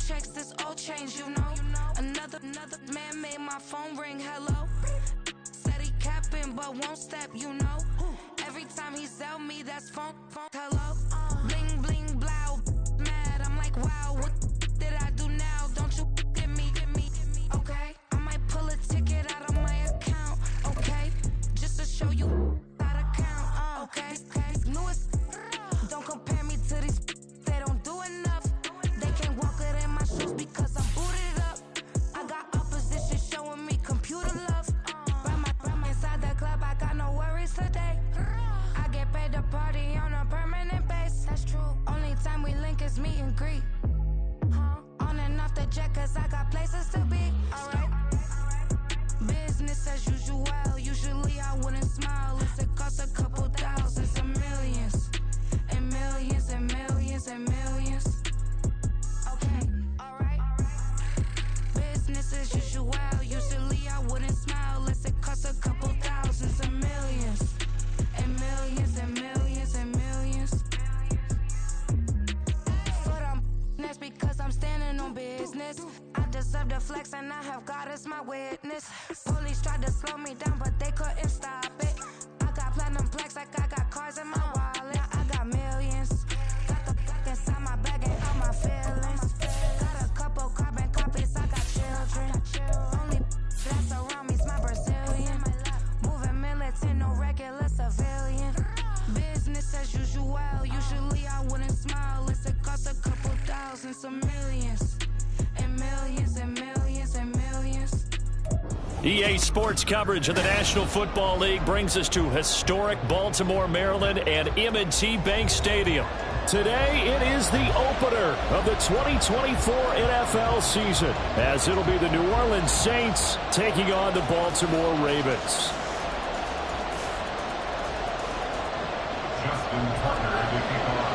checks, this all changed, you know. Another man made my phone ring, hello. Said he capping, but won't step, you know. Every time he sell me, that's phone, hello. Bling, bling, blow, mad, I'm like, wow, what did I do now? Don't you get me, okay? I might pull a ticket out of my account, okay? Just to show you how to count, okay? Newest, don't compare me to these, they don't do enough. They can't walk it in my shoes because I'm booted up. I got opposition showing me computer love. Ram inside the club, I got no worries today. I get paid to party on a permanent base. That's true. Only time we link is meet and greet. On and off the jet, cause I got places to be. Alright. Business as usual. Usually I wouldn't smile if it cost a couple thousands and millions. And millions and millions and millions. Okay, alright. Business as usual. Usually I wouldn't smile unless it cost a couple thousands and millions. And millions and millions and millions. But that's because I'm standing on business. I deserve the flex and I have God as my witness. Police tried to slow me down but they couldn't stop it. I got platinum plaques like I got cars in my wallet. I got millions. Got the fuck inside my bag and all my feelings. Got a couple carbon copies, I got children. Only that's around me's my Brazilian. Moving militant, no regular civilian. Business as usual. Usually I wouldn't smile unless it cost a couple thousands of millions. And millions and millions and millions. EA Sports coverage of the National Football League brings us to historic Baltimore, Maryland and M&T Bank Stadium. Today, it is the opener of the 2024 NFL season, as it'll be the New Orleans Saints taking on the Baltimore Ravens. Justin Tucker to kick off.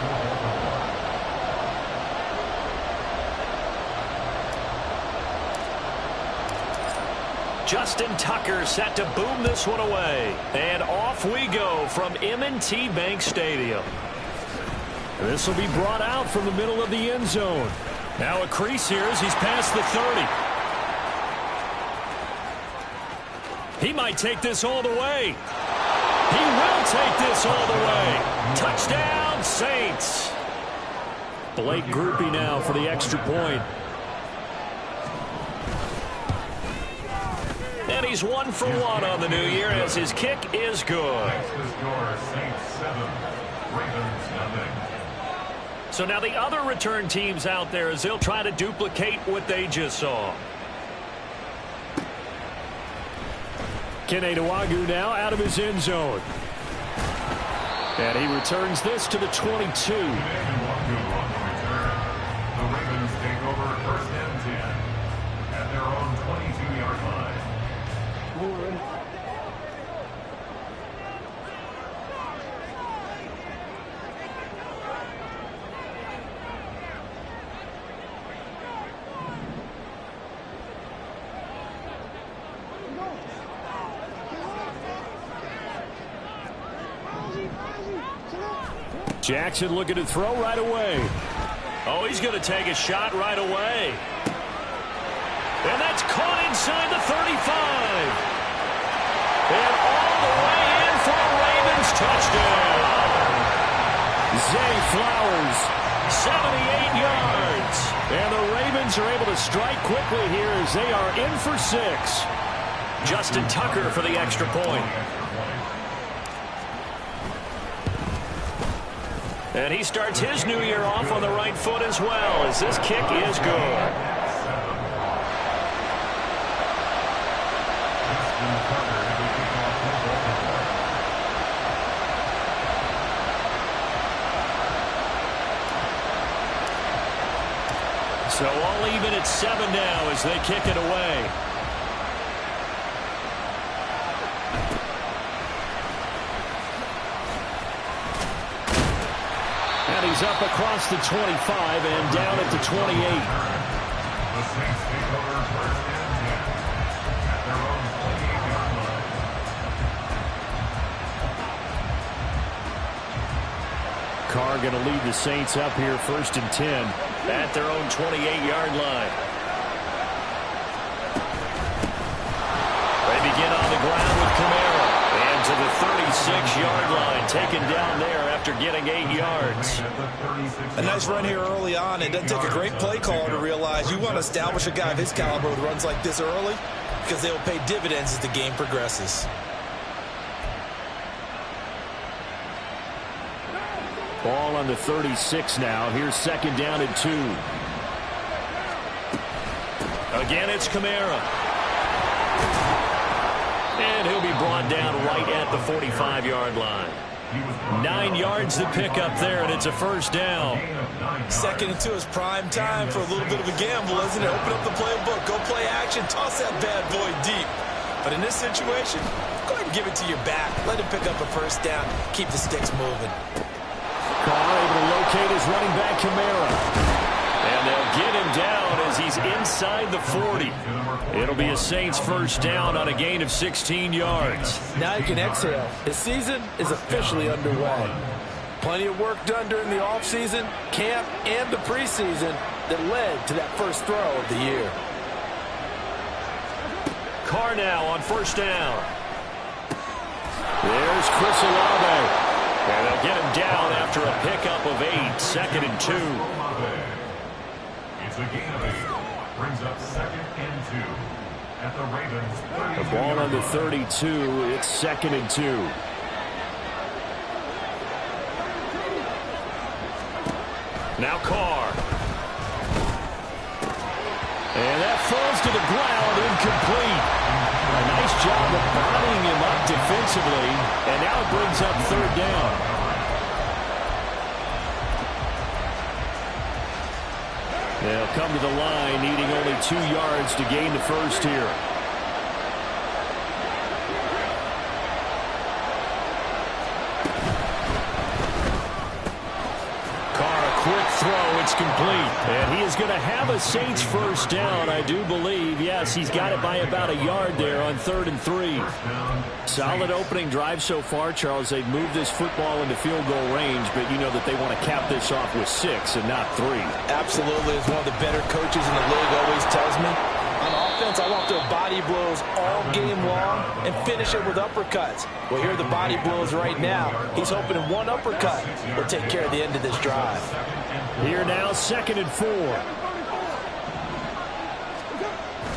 Justin Tucker set to boom this one away. And off we go from M&T Bank Stadium. This will be brought out from the middle of the end zone. Now a crease here as he's past the 30. He might take this all the way. He will take this all the way. Touchdown, Saints. Blake Grupe now for the extra point. And he's 1 for 1 on the new year as his kick is good. So now the other return teams out there as they'll try to duplicate what they just saw. Kene Nwangwu now out of his end zone. And he returns this to the 22. The Ravens take over first and 10 at their own 22-yard line. Jackson looking to throw right away. Oh, he's going to take a shot right away. And that's caught inside the 35. And all the way in for a Ravens touchdown. Zay Flowers, 78 yards. And the Ravens are able to strike quickly here as they are in for 6. Justin Tucker for the extra point. And he starts his new year off on the right foot as well, as this kick is good. So all even at 7 now as they kick it away. And he's up across the 25 and down at the 28. The Saints take over first and 10 at their own 28-yard line. Carr going to lead the Saints up here first and 10. at their own 28-yard line. They begin on the ground with Kamara. And to the 36-yard line, taken down there after getting 8 yards. A nice run here early on. It doesn't take a great play caller to realize you want to establish a guy of his caliber with runs like this early because they will pay dividends as the game progresses. Ball on the 36 now. Here's 2nd down and 2. Again, it's Kamara. And he'll be brought down right at the 45-yard line. 9 yards to pick up there, and it's a first down. 2nd and 2 is prime time for a little bit of a gamble, isn't it? Open up the playbook, go play action, toss that bad boy deep. But in this situation, go ahead and give it to your back. Let him pick up a first down. Keep the sticks moving. Carr able to locate his running back, Kamara. And they'll get him down as he's inside the 40. It'll be a Saints first down on a gain of 16 yards. Now you can exhale. His season is officially underway. Plenty of work done during the offseason, camp, and the preseason that led to that first throw of the year. Carr now on first down. There's Chris Olave. And they'll get him down after a pickup of 8, 2nd and 2. It's a gain of 8. Brings up 2nd and 2 at the Ravens. The ball on the 32. It's 2nd and 2. Now Carr. And that falls to the ground, incomplete. A nice job of bodying him up defensively, and now it brings up 3rd down. They'll come to the line, needing only 2 yards to gain the first here. Quick throw, it's complete. And he is going to have a Saints first down, I do believe. Yes, he's got it by about a yard there on 3rd and 3. Solid opening drive so far, Charles. They've moved this football into field goal range, but you know that they want to cap this off with 6 and not 3. Absolutely, as one of the better coaches in the league always tells me. On offense, I want their body blows all game long and finish it with uppercuts. Well, here are the body blows right now. He's hoping in one uppercut will take care of the end of this drive. Here now, 2nd and 4.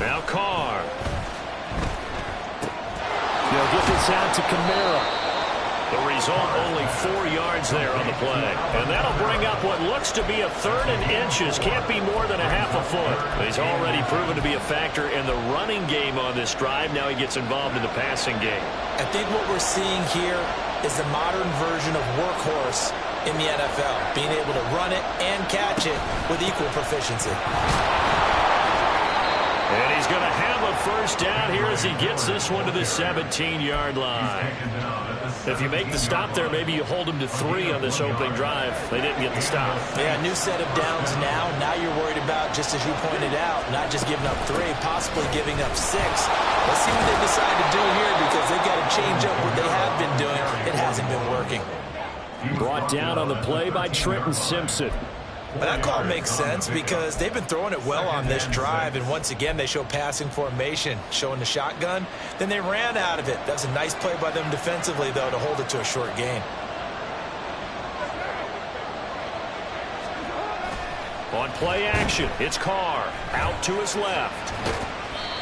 Now Carr. They'll get this out to Kamara. The result, only 4 yards there on the play. And that'll bring up what looks to be a 3rd and inches. Can't be more than a half a foot. He's already proven to be a factor in the running game on this drive. Now he gets involved in the passing game. I think what we're seeing here is the modern version of workhorse in the NFL. Being able to run it and catch it with equal proficiency. And he's going to have a first down here as he gets this one to the 17-yard line. If you make the stop there, maybe you hold him to 3 on this opening drive. They didn't get the stop. Yeah, new set of downs now. Now you're worried about, just as you pointed out, not just giving up 3, possibly giving up 6. Let's see what they decide to do here because they've got to change up what they have been doing. It hasn't been working. Brought down on the play by Trenton Simpson. But that call makes sense because they've been throwing it well on this drive, and once again they show passing formation, showing the shotgun. Then they ran out of it. That's a nice play by them defensively, though, to hold it to a short gain. On play action, it's Carr out to his left.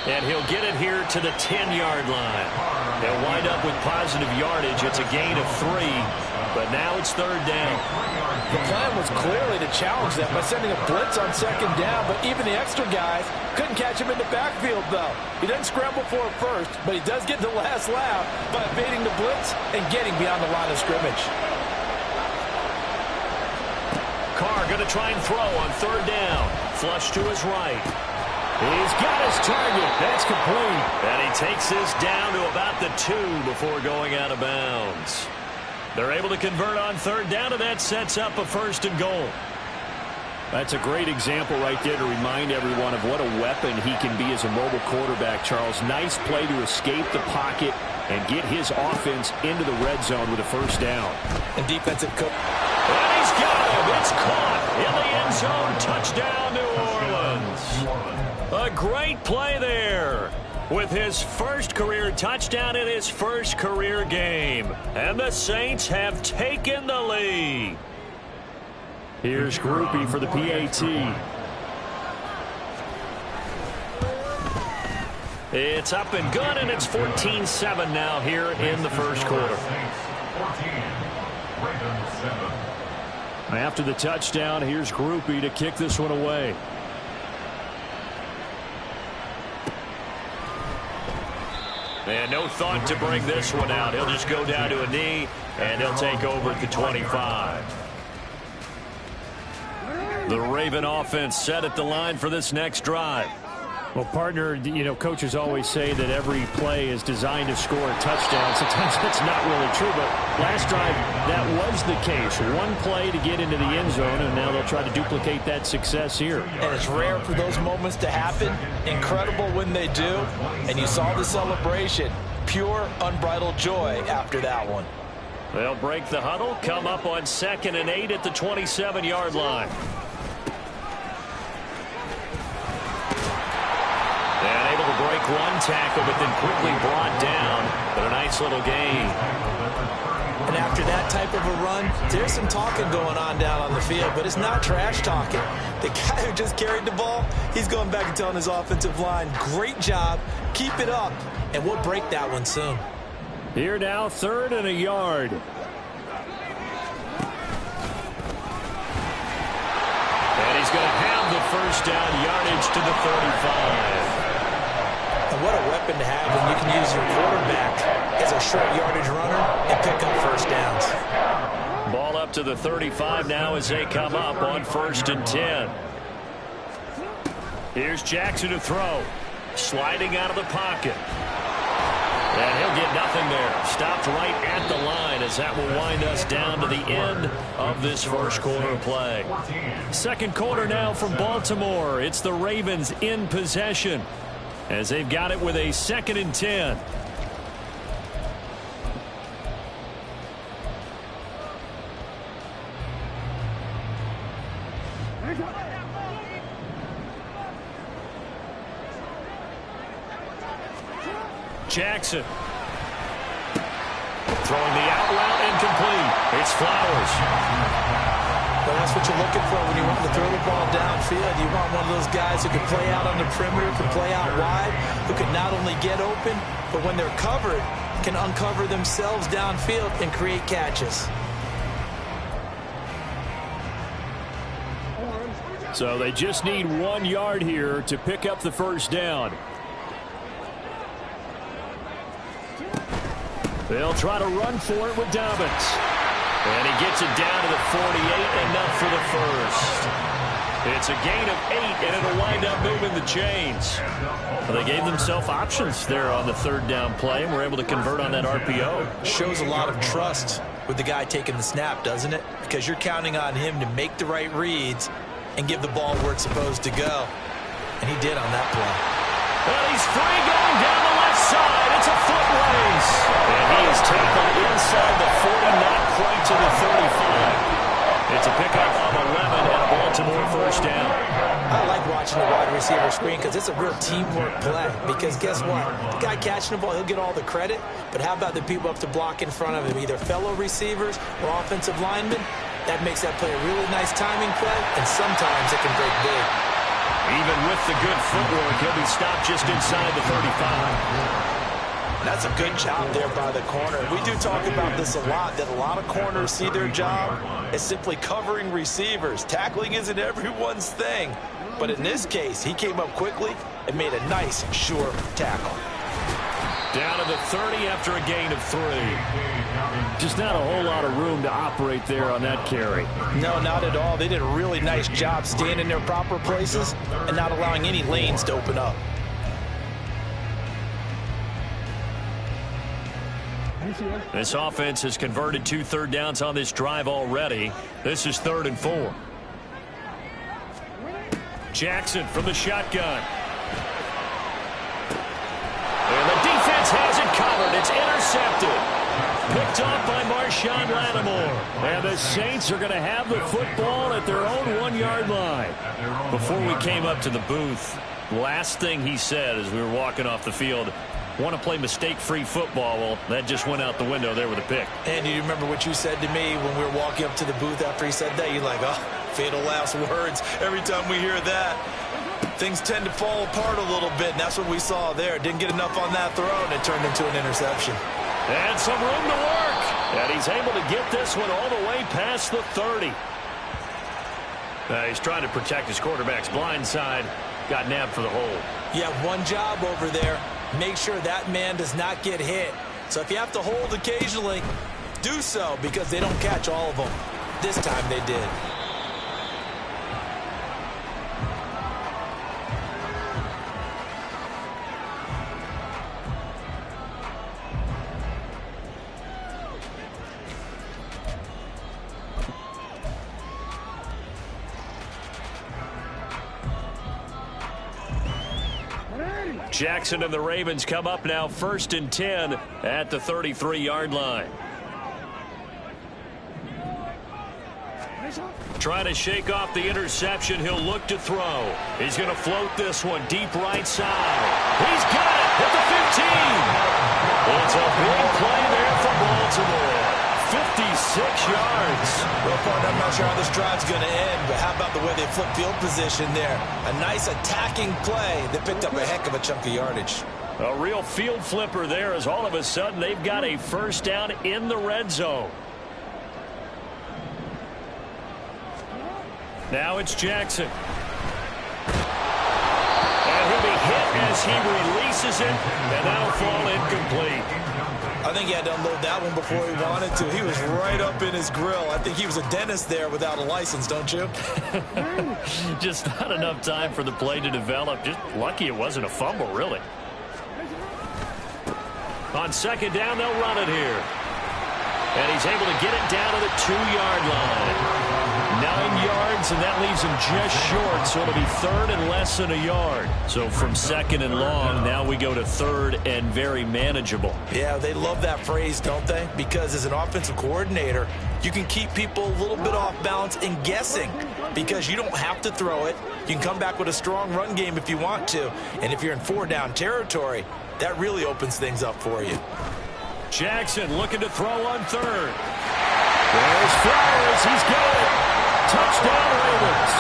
And he'll get it here to the 10-yard line. They'll wind up with positive yardage. It's a gain of 3, but now it's 3rd down. The plan was clearly to challenge them by sending a blitz on 2nd down, but even the extra guys couldn't catch him in the backfield, though. He doesn't scramble for it first, but he does get the last laugh by evading the blitz and getting beyond the line of scrimmage. Carr going to try and throw on 3rd down. Flush to his right. He's got his target. That's complete. And he takes this down to about the 2 before going out of bounds. They're able to convert on 3rd down, and that sets up a 1st and goal. That's a great example right there to remind everyone of what a weapon he can be as a mobile quarterback, Charles. Nice play to escape the pocket and get his offense into the red zone with a 1st down. And defensive coach. And he's got him. It's caught in the end zone. Touchdown, New Orleans. A great play there with his first career touchdown in his first career game. And the Saints have taken the lead. Here's Grupe for the PAT. It's up and good, and it's 14-7 now here in the first quarter. After the touchdown, here's Grupe to kick this one away. And no thought to bring this one out. He'll just go down to a knee, and he'll take over at the 25. The Raven offense set at the line for this next drive. Well, partner, you know, coaches always say that every play is designed to score a touchdown. Sometimes that's not really true, but last drive, that was the case. One play to get into the end zone, and now they'll try to duplicate that success here. And it's rare for those moments to happen. Incredible when they do. And you saw the celebration. Pure, unbridled joy after that one. They'll break the huddle, come up on 2nd and 8 at the 27-yard line. And able to break one tackle, but then quickly brought down. But a nice little gain. And after that type of a run, there's some talking going on down on the field, but it's not trash talking. The guy who just carried the ball, he's going back and telling his offensive line, great job, keep it up, and we'll break that one soon. Here now, 3rd and a yard. And he's going to have the first down, yardage to the 35. And what a weapon to have when you can use your quarterback as a short yardage runner and pick up first downs. Ball up to the 35 now as they come up on 1st and 10. Here's Jackson to throw. Sliding out of the pocket. And he'll get nothing there. Stopped right at the line as that will wind us down to the end of this first quarter play. Second quarter now from Baltimore. It's the Ravens in possession as they've got it with a 2nd and 10. Jackson. Throwing the out route incomplete. It's Flowers. Well, that's what you're looking for when you want to throw the ball downfield. You want one of those guys who can play out on the perimeter, can play out wide, who can not only get open, but when they're covered, can uncover themselves downfield and create catches. So they just need 1 yard here to pick up the first down. They'll try to run for it with Dobbins. And he gets it down to the 48, enough for the first. It's a gain of 8, and it'll wind up moving the chains. Well, they gave themselves options there on the 3rd down play, and were able to convert on that RPO. Shows a lot of trust with the guy taking the snap, doesn't it? Because you're counting on him to make the right reads and give the ball where it's supposed to go. And he did on that play. And he's free going down the left side. It's a foot race. And he is tackled inside the 40, not quite to the 35. It's a pickup of 11 and a Baltimore first down. I like watching the wide receiver screen because it's a real teamwork play. Because guess what? The guy catching the ball, he'll get all the credit. But how about the people up to block in front of him, either fellow receivers or offensive linemen? That makes that play a really nice timing play, and sometimes it can break big. Even with the good footwork, he'll be stopped just inside the 35. That's a good job there by the corner. We do talk about this a lot, that a lot of corners see their job as simply covering receivers. Tackling isn't everyone's thing. But in this case, he came up quickly and made a nice, sure tackle. Down to the 30 after a gain of 3. Just not a whole lot of room to operate there on that carry. No, not at all. They did a really nice job staying in their proper places and not allowing any lanes to open up. This offense has converted 2 third downs on this drive already. This is 3rd and 4. Jackson from the shotgun. And the defense has it covered. It's intercepted. Picked off by Marshawn Lattimore. And the Saints are going to have the football at their own 1-yard line. Before we came up to the booth, last thing he said as we were walking off the field, want to play mistake-free football. Well, that just went out the window there with a pick. And do you remember what you said to me when we were walking up to the booth after he said that? You're like, oh, fatal last words. Every time we hear that, things tend to fall apart a little bit, and that's what we saw there. Didn't get enough on that throw, and it turned into an interception. And some room to work. And he's able to get this one all the way past the 30. He's trying to protect his quarterback's blind side. Got nabbed for the hold. You have one job over there. Make sure that man does not get hit. So if you have to hold occasionally, do so, because they don't catch all of them. This time they did. Jackson and the Ravens come up now 1st and 10 at the 33-yard line. Trying to shake off the interception. He'll look to throw. He's going to float this one deep right side. He's got it at the 15. It's a big play there for Baltimore. 56 yards. Well, partner, I'm not sure how this drive's going to end, but how about the way they flip field position there? A nice attacking play that picked up a heck of a chunk of yardage. A real field flipper there as all of a sudden they've got a first down in the red zone. Now it's Jackson. And he'll be hit as he releases it, and that'll fall incomplete. I think he had to unload that one before he wanted to. He was right up in his grill. I think he was a dentist there without a license, don't you? Just not enough time for the play to develop. Just lucky it wasn't a fumble, really. On 2nd down, they'll run it here. And he's able to get it down to the 2-yard line. 9 yards, and that leaves him just short, so it'll be 3rd and less than a yard. So from 2nd and long, now we go to 3rd and very manageable. Yeah, they love that phrase, don't they? Because as an offensive coordinator, you can keep people a little bit off balance and guessing because you don't have to throw it. You can come back with a strong run game if you want to. And if you're in 4-down territory, that really opens things up for you. Jackson looking to throw on 3rd. There's Flowers. He's got it. Touchdown, Ravens.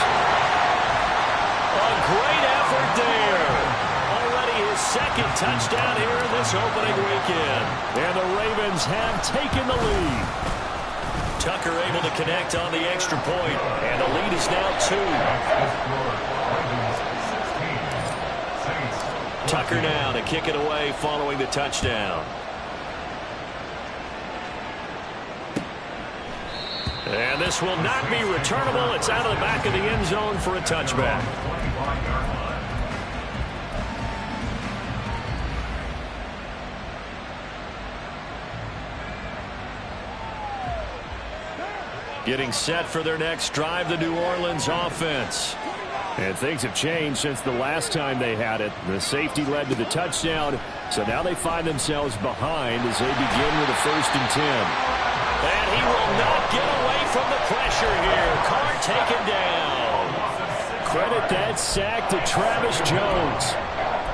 A great effort there. Already his 2nd touchdown here in this opening weekend. And the Ravens have taken the lead. Tucker able to connect on the extra point. And the lead is now 2. Tucker now to kick it away following the touchdown. And this will not be returnable. It's out of the back of the end zone for a touchback. Getting set for their next drive, the New Orleans offense. And things have changed since the last time they had it. The safety led to the touchdown, so now they find themselves behind as they begin with a 1st and 10. And he will not get away from the pressure here. Carr taken down. Credit that sack to Travis Jones.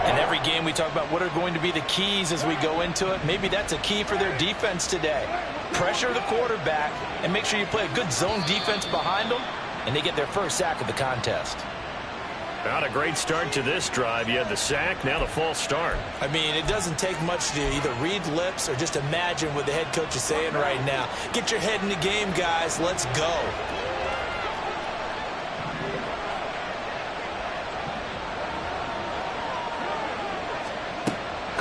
In every game we talk about what are going to be the keys as we go into it. Maybe that's a key for their defense today. Pressure the quarterback and make sure you play a good zone defense behind them, and they get their first sack of the contest. Not a great start to this drive. You had the sack, now the false start. I mean, it doesn't take much to either read lips or just imagine what the head coach is saying right now. Get your head in the game, guys. Let's go.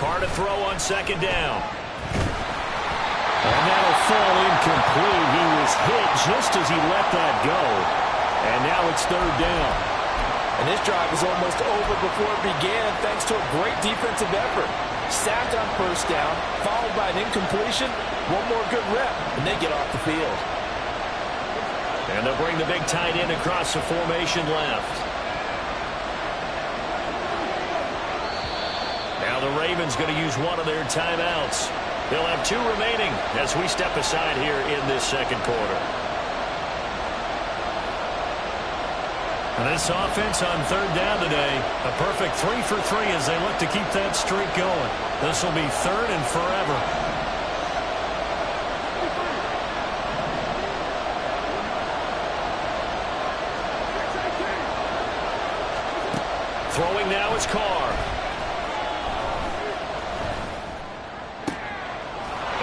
Carr to throw on 2nd down. And that'll fall incomplete. He was hit just as he let that go. And now it's 3rd down. And this drive is almost over before it began thanks to a great defensive effort. Sacked on 1st down, followed by an incompletion. One more good rep, and they get off the field. And they'll bring the big tight end across the formation left. Now the Ravens going to use one of their timeouts. They'll have 2 remaining as we step aside here in this second quarter. And this offense on third down today, a perfect 3 for 3 as they look to keep that streak going. This will be 3rd and forever. Throwing now is Carr.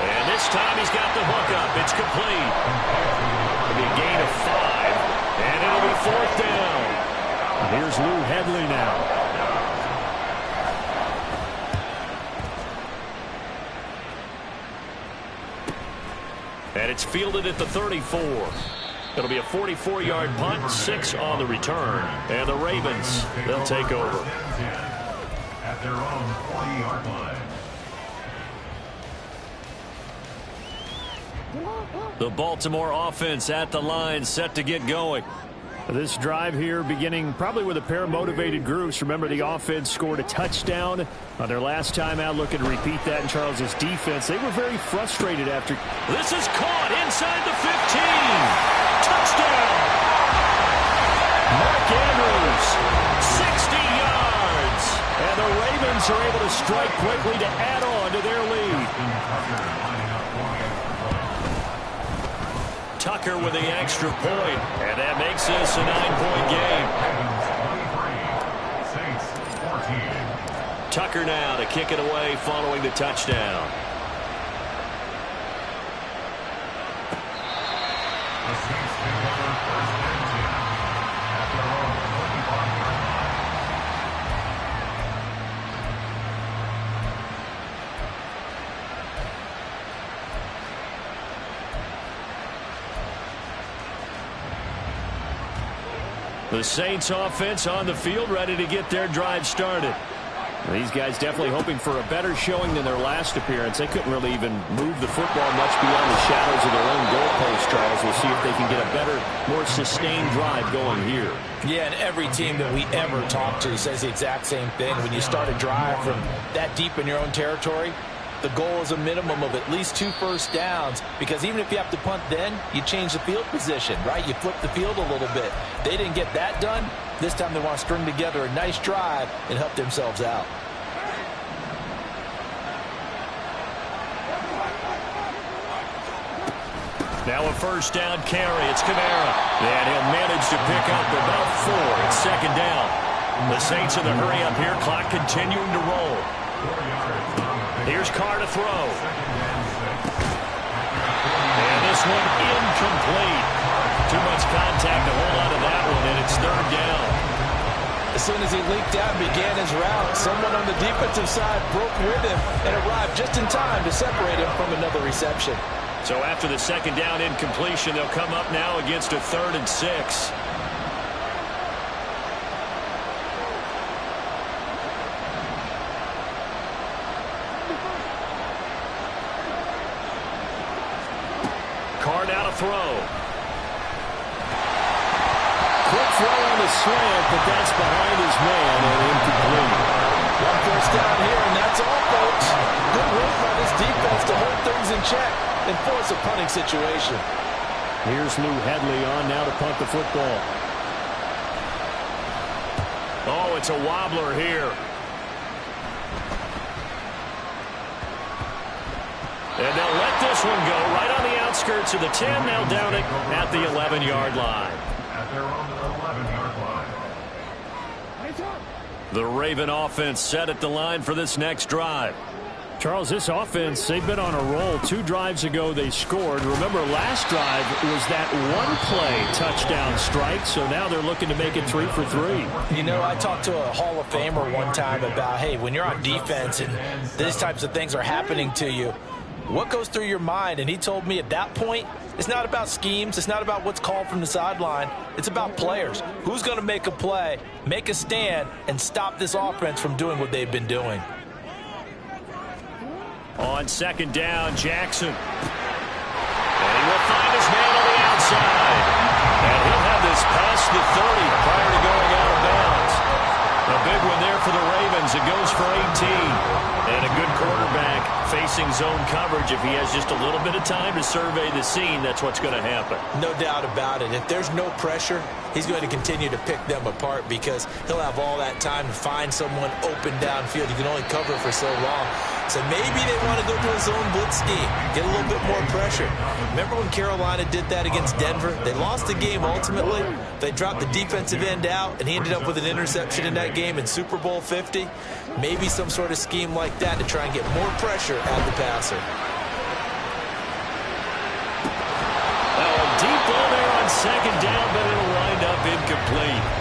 And this time he's got the hook up. It's complete. It'll be a gain of 5. And it'll be 4th down. Here's Lou Hedley now. And it's fielded at the 34. It'll be a 44-yard punt, 6 on the return. And the Ravens, they'll take over. At their own 40-yard line. The Baltimore offense at the line, set to get going. This drive here beginning probably with a pair of motivated groups. Remember, the offense scored a touchdown on their last time out. Looking to repeat that in Charles's defense. They were very frustrated after. This is caught inside the 15. Touchdown. Mark Andrews, 60 yards. And the Ravens are able to strike quickly to add on to their lead. Tucker with the extra point, and that makes this a 9-point game. Tucker now to kick it away following the touchdown. The Saints take over 1st and 10 at their own 25-yard line. The Saints offense on the field, ready to get their drive started. These guys definitely hoping for a better showing than their last appearance. They couldn't really even move the football much beyond the shadows of their own goalpost, Charles. We'll see if they can get a better, more sustained drive going here. Yeah, and every team that we ever talk to says the exact same thing. When you start a drive from that deep in your own territory, the goal is a minimum of at least 2 first downs, because even if you have to punt then, you change the field position, right? You flip the field a little bit. They didn't get that done. This time they want to string together a nice drive and help themselves out. Now a first down carry. It's Kamara. And he'll manage to pick up about 4. It's 2nd down. The Saints in the hurry up here. Clock continuing to roll. Here's Carr to throw. And this one incomplete. Too much contact to hold on to that one, and it's 3rd down. As soon as he leaked out and began his route, someone on the defensive side broke with him and arrived just in time to separate him from another reception. So after the 2nd down incompletion, they'll come up now against a 3rd and 6. Carr now to throw. Quick throw on the slant, but that's behind his man and incomplete. 1 first down here, and that's all, folks. Good work by this defense to hold things in check and force a punting situation. Here's Lou Hedley on now to punt the football. Oh, it's a wobbler here. And they'll let this one go right on the outskirts of the 10. They'll down it at the 11-yard line. At their own 11-yard line. The Raven offense set at the line for this next drive. Charles, this offense, they've been on a roll. 2 drives ago they scored. Remember, last drive was that one-play touchdown strike, so now they're looking to make it 3 for 3. You know, I talked to a Hall of Famer one time about, hey, when you're on defense and these types of things are happening to you, what goes through your mind? And he told me at that point, it's not about schemes. It's not about what's called from the sideline. It's about players. Who's going to make a play, make a stand, and stop this offense from doing what they've been doing? On 2nd down, Jackson. And he will find his man on the outside. And he'll have this past the 30 prior to going out of bounds. A big big one there for the Ravens. It goes for 18. And a good quarterback facing zone coverage. If he has just a little bit of time to survey the scene, that's what's going to happen. No doubt about it. If there's no pressure, he's going to continue to pick them apart because he'll have all that time to find someone open downfield. He can only cover for so long. So maybe they want to go to a zone blitz scheme, get a little bit more pressure. Remember when Carolina did that against Denver? They lost the game ultimately. They dropped the defensive end out, and he ended up with an interception in that game in Super Bowl 50. Maybe some sort of scheme like that to try and get more pressure at the passer. A deep ball there on second down, but it'll wind up incomplete.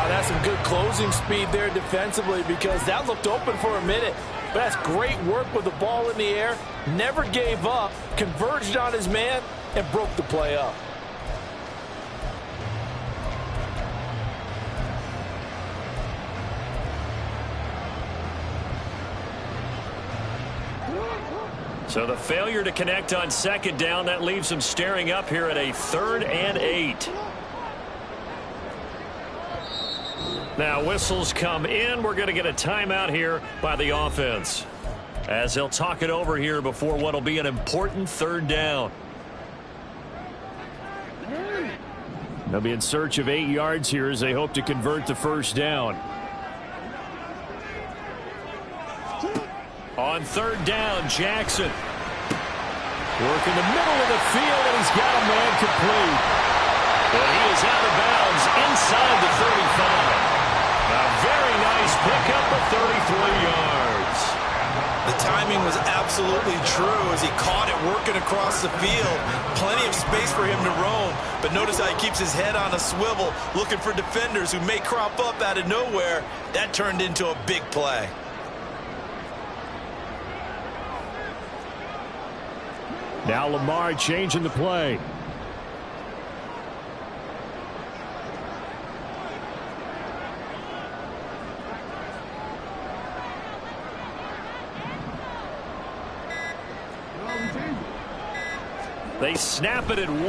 That's some good closing speed there defensively because that looked open for a minute. But that's great work with the ball in the air. Never gave up, converged on his man, and broke the play up. So the failure to connect on second down, that leaves him staring up here at a 3rd and 8. Now whistles come in. We're going to get a timeout here by the offense as they'll talk it over here before what will be an important 3rd down. They'll be in search of 8 yards here as they hope to convert the 1st down. On 3rd down, Jackson. Work in the middle of the field, and he's got a man complete. But he is out of bounds inside the 35. A very nice pickup of 33 yards. The timing was absolutely true as he caught it working across the field. Plenty of space for him to roam, but notice how he keeps his head on a swivel, looking for defenders who may crop up out of nowhere. That turned into a big play. Now Lamar changing the play. They snap it at 1.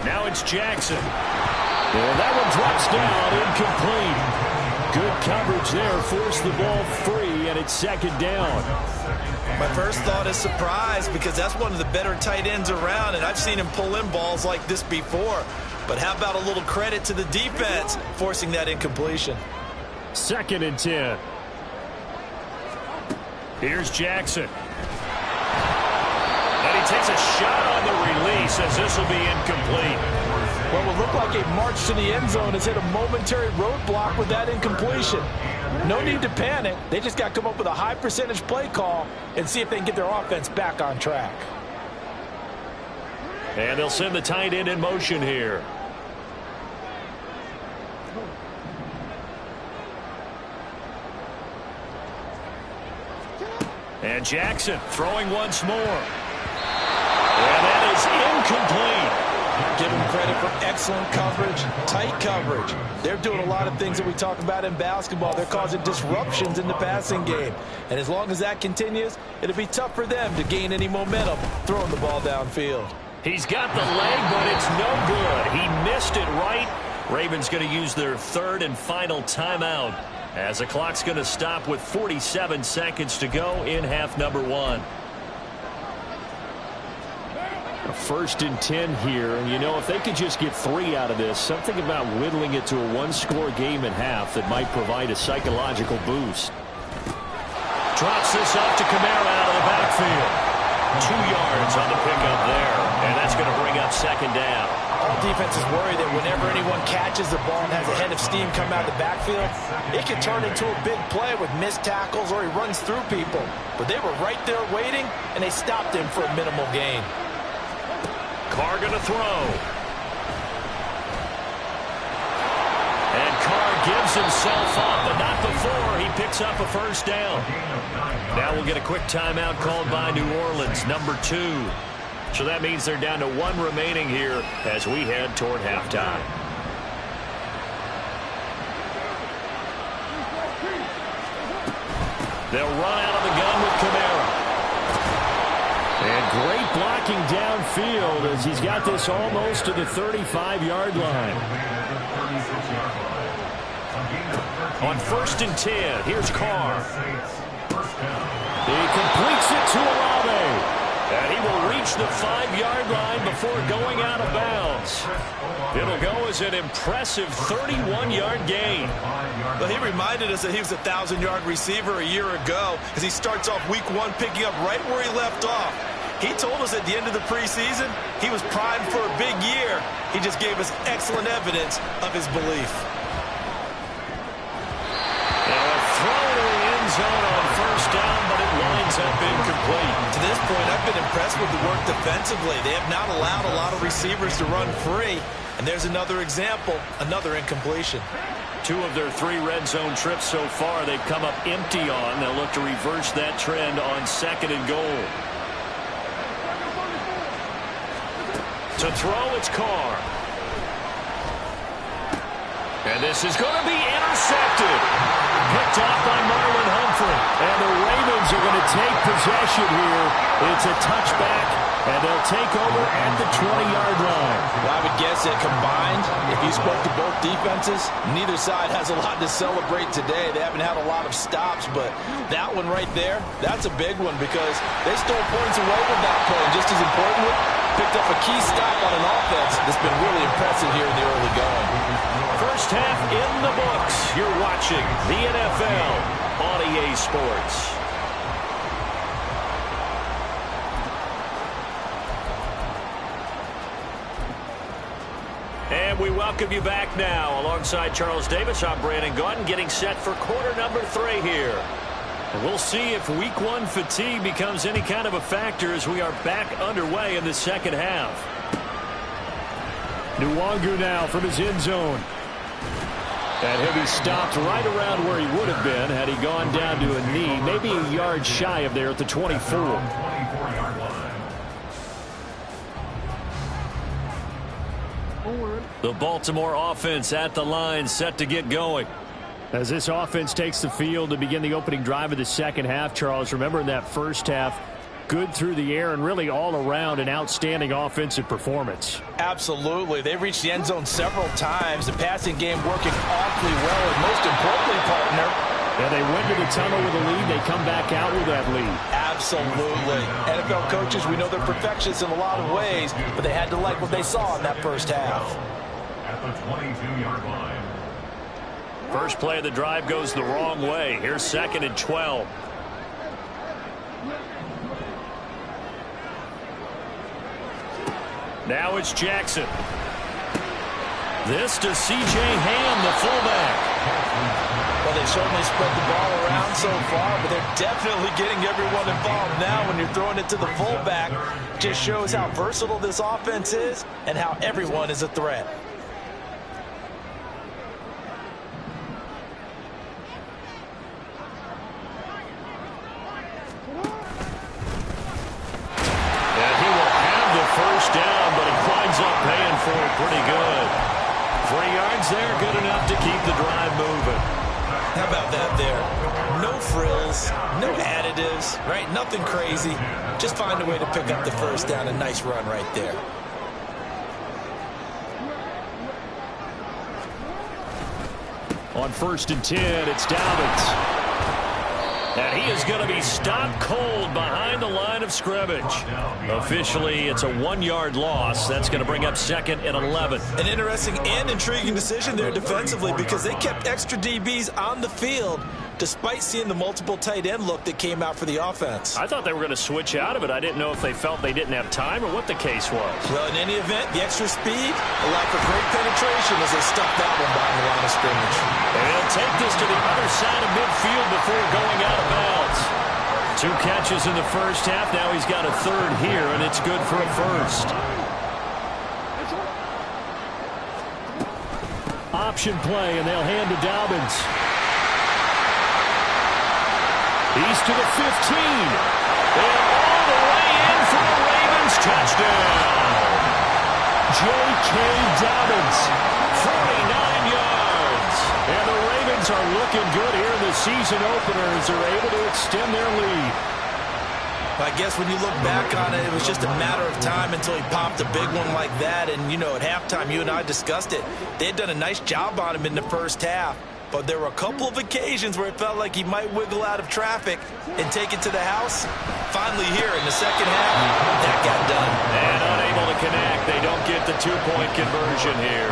Now it's Jackson. And that one drops down, incomplete. Good coverage there, forced the ball free, and it's 2nd down. My first thought is surprise because that's one of the better tight ends around, and I've seen him pull in balls like this before. But how about a little credit to the defense forcing that incompletion? 2nd and 10. Here's Jackson. And he takes a shot on the release as this will be incomplete. What will look like a march to the end zone has hit a momentary roadblock with that incompletion. No need to panic. They just got to come up with a high percentage play call and see if they can get their offense back on track. And they'll send the tight end in motion here. And Jackson throwing once more. And that is incomplete. Give him credit for excellent coverage, tight coverage. They're doing a lot of things that we talk about in basketball. They're causing disruptions in the passing game. And as long as that continues, it'll be tough for them to gain any momentum throwing the ball downfield. He's got the leg, but it's no good. He missed it right. Ravens going to use their 3rd and final timeout as the clock's going to stop with 47 seconds to go in half number 1. A 1st and 10 here, and you know, if they could just get 3 out of this, something about whittling it to a 1-score game at half that might provide a psychological boost. Drops this off to Kamara out of the backfield. 2 yards on the pickup there, and that's going to bring up 2nd down. All defenses worry that whenever anyone catches the ball and has a head of steam come out of the backfield, it can turn into a big play with missed tackles or he runs through people. But they were right there waiting, and they stopped him for a minimal gain. Carr going to throw. And Carr gives himself up, but not before he picks up a 1st down. Now we'll get a quick timeout called by New Orleans, number 2. So that means they're down to 1 remaining here as we head toward halftime. They'll run out of the gun with Kamara. And great blocking downfield as he's got this almost to the 35-yard line. On 1st and 10, here's Carr. He completes it to Olave. And he will reach the 5-yard line before going out of bounds. It'll go as an impressive 31-yard gain. Well, he reminded us that he was a 1,000-yard receiver a year ago as he starts off week 1 picking up right where he left off. He told us at the end of the preseason he was primed for a big year. He just gave us excellent evidence of his belief. And a throw to the end zone on 1st down, but it winds up incomplete. To this point, I've been impressed with the work defensively. They have not allowed a lot of receivers to run free. And there's another example, another incompletion. 2 of their 3 red zone trips so far they've come up empty on. They'll look to reverse that trend on 2nd and goal. To throw, it's Carr. And this is going to be intercepted. Picked off by Marlon Humphrey. And the Ravens are going to take possession here. It's a touchback, and they'll take over at the 20-yard line. Well, I would guess that combined, if you spoke to both defenses, neither side has a lot to celebrate today. They haven't had a lot of stops, but that one right there, that's a big one because they stole points away with that play. And just as importantly, picked up a key stop on an offense that's been really impressive here in the early going. First half in the books. You're watching the NFL on EA Sports. And we welcome you back now. Alongside Charles Davis, I'm Brandon Gaudin, getting set for quarter number 3 here. And we'll see if week 1 fatigue becomes any kind of a factor as we are back underway in the second half. Nwangu now from his end zone. And he'll be stopped right around where he would have been had he gone down to a knee, maybe a yard shy of there at the 24. The Baltimore offense at the line, set to get going. As this offense takes the field to begin the opening drive of the second half, Charles, remember in that first half, good through the air and really all around an outstanding offensive performance. Absolutely. They reached the end zone several times. The passing game working awfully well, and most importantly, partner. Yeah, they went to the tunnel with a lead. They come back out with that lead. Absolutely. NFL coaches, we know they're perfectionists in a lot of ways, but they had to like what they saw in that first half. At the 22-yard line. First play of the drive goes the wrong way. Here's 2nd and 12. Now it's Jackson. This to C.J. Ham, the fullback. Well, they've certainly spread the ball around so far, but they're definitely getting everyone involved now when you're throwing it to the fullback. Just shows how versatile this offense is and how everyone is a threat. First down, but he winds up paying for it pretty good. 3 yards there, good enough to keep the drive moving. How about that there? No frills, no additives, right? Nothing crazy. Just find a way to pick up the first down. A nice run right there. On 1st and 10, it's Dobbins. And he is going to be stopped cold behind the line of scrimmage. Officially, it's a 1-yard loss. That's going to bring up 2nd and 11. An interesting and intriguing decision there defensively because they kept extra DBs on the field despite seeing the multiple tight end look that came out for the offense. I thought they were going to switch out of it. I didn't know if they felt they didn't have time or what the case was. Well, in any event, the extra speed allowed for great penetration as they stuffed that one behind the line of scrimmage. And he'll take this to the other side of midfield before going out of bounds. 2 catches in the first half. Now he's got a 3rd here, and it's good for a first. Option play, and they'll hand to Dobbins. He's to the 15. And all the way in for the Ravens. Touchdown. J.K. Dobbins, 49 yards. And the Ravens are looking good here in the season opener as they're able to extend their lead. I guess when you look back on it, it was just a matter of time until he popped a big one like that. And, you know, at halftime, you and I discussed it. They had done a nice job on him in the first half. but there were a couple of occasions where it felt like he might wiggle out of traffic and take it to the house. Finally here in the second half, that got done. And unable to connect. They don't get the two-point conversion here.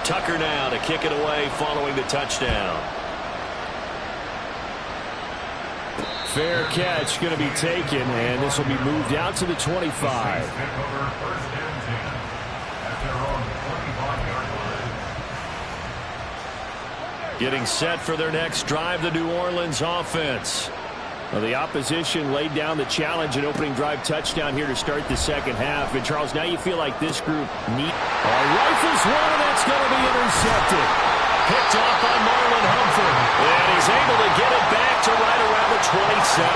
Tucker now to kick it away following the touchdown. Fair catch going to be taken, and this will be moved out to the 25. Getting set for their next drive, the New Orleans offense. Well, the opposition laid down the challenge and opening drive touchdown here to start the second half. And, Charles, now you feel like this group rifles one, and that's going to be intercepted. Picked off by Marlon Humphrey. And he's able to get it back to right around the 27.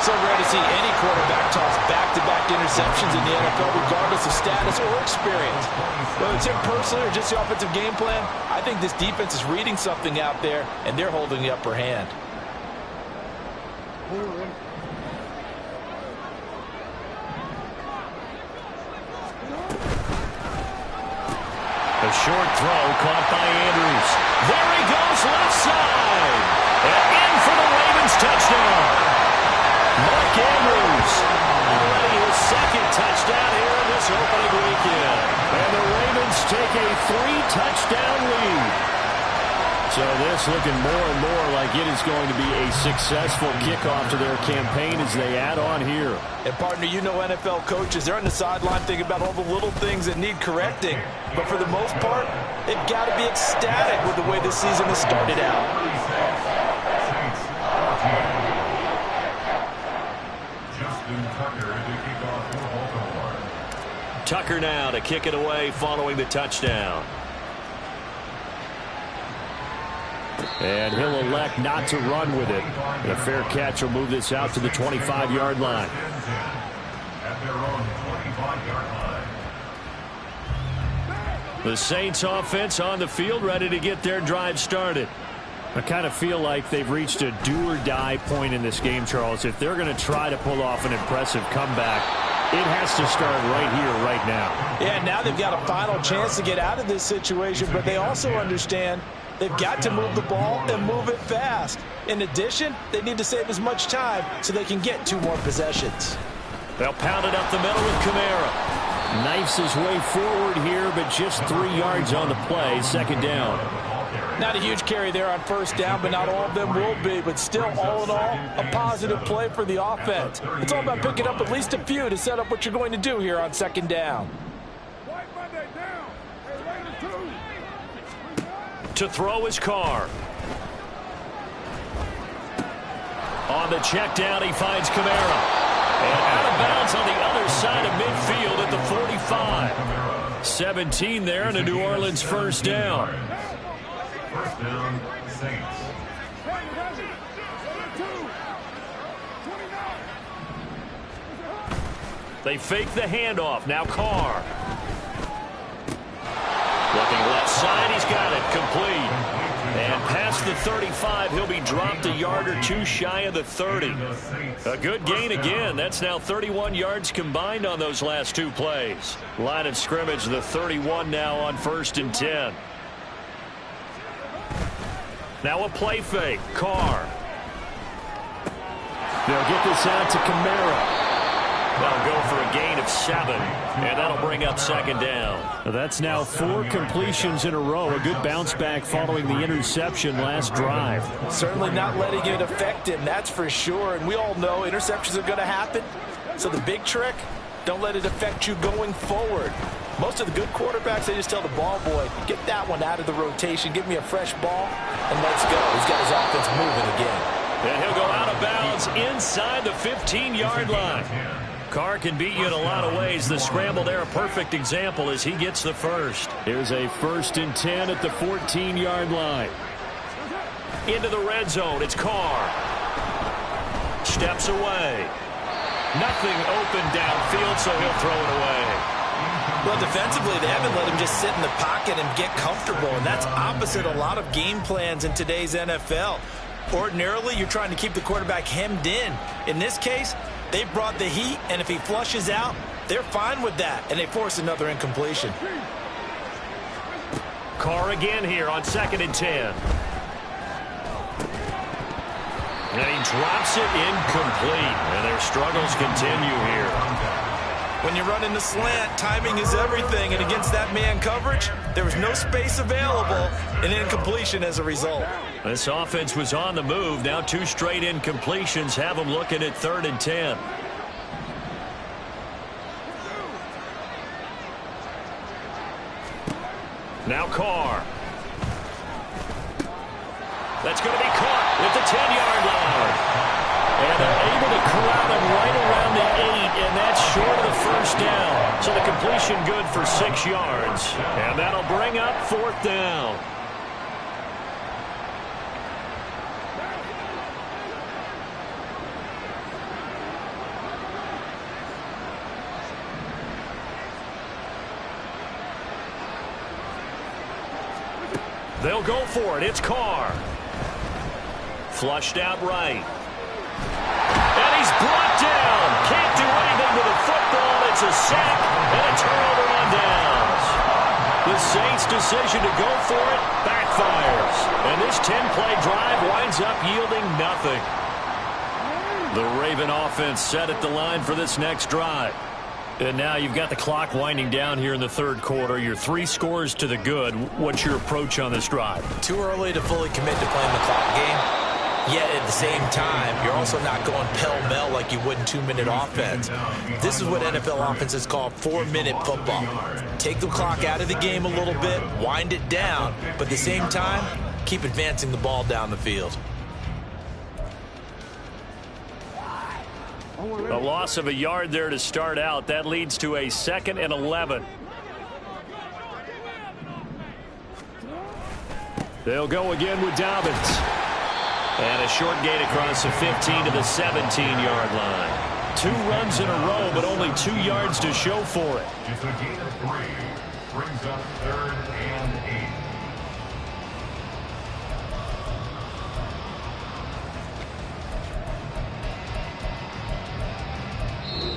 So rare to see any quarterback toss back-to-back interceptions in the NFL, regardless of status or experience. Whether it's him personally or just the offensive game plan, I think this defense is reading something out there, and they're holding the upper hand. A short throw caught by Andrews. There he goes, left side. And in for the Ravens touchdown. Mark Andrews. Already his second touchdown here in this opening weekend. And the Ravens take a 3-touchdown lead. So this looking more and more like it is going to be a successful kickoff to their campaign as they add on here. And, partner, you know NFL coaches, they're on the sideline thinking about all the little things that need correcting. But for the most part, they've got to be ecstatic with the way this season has started out. Tucker now to kick it away following the touchdown. And he'll elect not to run with it. And a fair catch will move this out to the 25-yard line. At their own 25-yard line. The Saints offense on the field, ready to get their drive started. I kind of feel like they've reached a do-or-die point in this game, Charles. If they're going to try to pull off an impressive comeback, it has to start right here, right now. Yeah, now they've got a final chance to get out of this situation, but they also understand they've got to move the ball and move it fast. In addition, they need to save as much time so they can get 2 more possessions. They'll pound it up the middle with Kamara. Knifes his way forward here, but just 3 yards on the play. Second down. Not a huge carry there on first down, but not all of them will be. But still, all in all, a positive play for the offense. It's all about picking up at least a few to set up what you're going to do here on second down. To throw his Carr. On the check down, he finds Kamara. And out of bounds on the other side of midfield at the 45. 17 there and a New Orleans first down. First down, Saints. They fake the handoff. Now Carr. Looking left side, he's got it. Complete. And past the 35, he'll be dropped a yard or 2 shy of the 30. A good gain again. That's now 31 yards combined on those last 2 plays. Line of scrimmage, the 31 now on 1st and 10. Now a play fake. Carr. They'll get this out to Kamara. They'll go for a gain of 7, and that'll bring up second down. That's now 4 completions in a row. A good bounce back following the interception last drive. Certainly not letting it affect him, that's for sure. And we all know interceptions are going to happen. So the big trick, don't let it affect you going forward. Most of the good quarterbacks, they just tell the ball boy, get that one out of the rotation, give me a fresh ball, and let's go. He's got his offense moving again. And he'll go out of bounds inside the 15-yard line. Carr can beat you in a lot of ways. The scramble there, a perfect example as he gets the first. Here's a 1st and 10 at the 14-yard line. Into the red zone, it's Carr. Steps away. Nothing open downfield, so he'll throw it away. Well, defensively, they haven't let him just sit in the pocket and get comfortable, and that's opposite a lot of game plans in today's NFL. Ordinarily, you're trying to keep the quarterback hemmed in. In this case, they brought the heat, and if he flushes out, they're fine with that, and they force another incompletion. Carr again here on 2nd and 10. And he drops it incomplete, and their struggles continue here. When you're running the slant, timing is everything, and against that man coverage, there was no space available, and incompletion as a result. This offense was on the move. Now 2 straight incompletions have them looking at 3rd and 10. Now Carr. That's going to be caught at the 10-yard line. And they're able to corral him right around the 8, and that's short of the first down. So the completion good for 6 yards. And that'll bring up 4th down. They'll go for it. It's Carr. Flushed out right. And he's brought down. Can't do anything with the football. It's a sack and a turnover on downs. The Saints' decision to go for it backfires. And this 10-play drive winds up yielding nothing. The Raven offense set at the line for this next drive. And now you've got the clock winding down here in the 3rd quarter. You're 3 scores to the good. What's your approach on this drive? Too early to fully commit to playing the clock game. Yet at the same time, you're also not going pell-mell like you would in 2-minute offense. This is what NFL offenses call 4-minute football. Take the clock out of the game a little bit, wind it down, but at the same time, keep advancing the ball down the field. A loss of a yard there to start out. That leads to a 2nd and 11. They'll go again with Dobbins. And a short gain across the 15 to the 17-yard line. 2 runs in a row, but only 2 yards to show for it. It's a gain of 3. Brings up 3rd and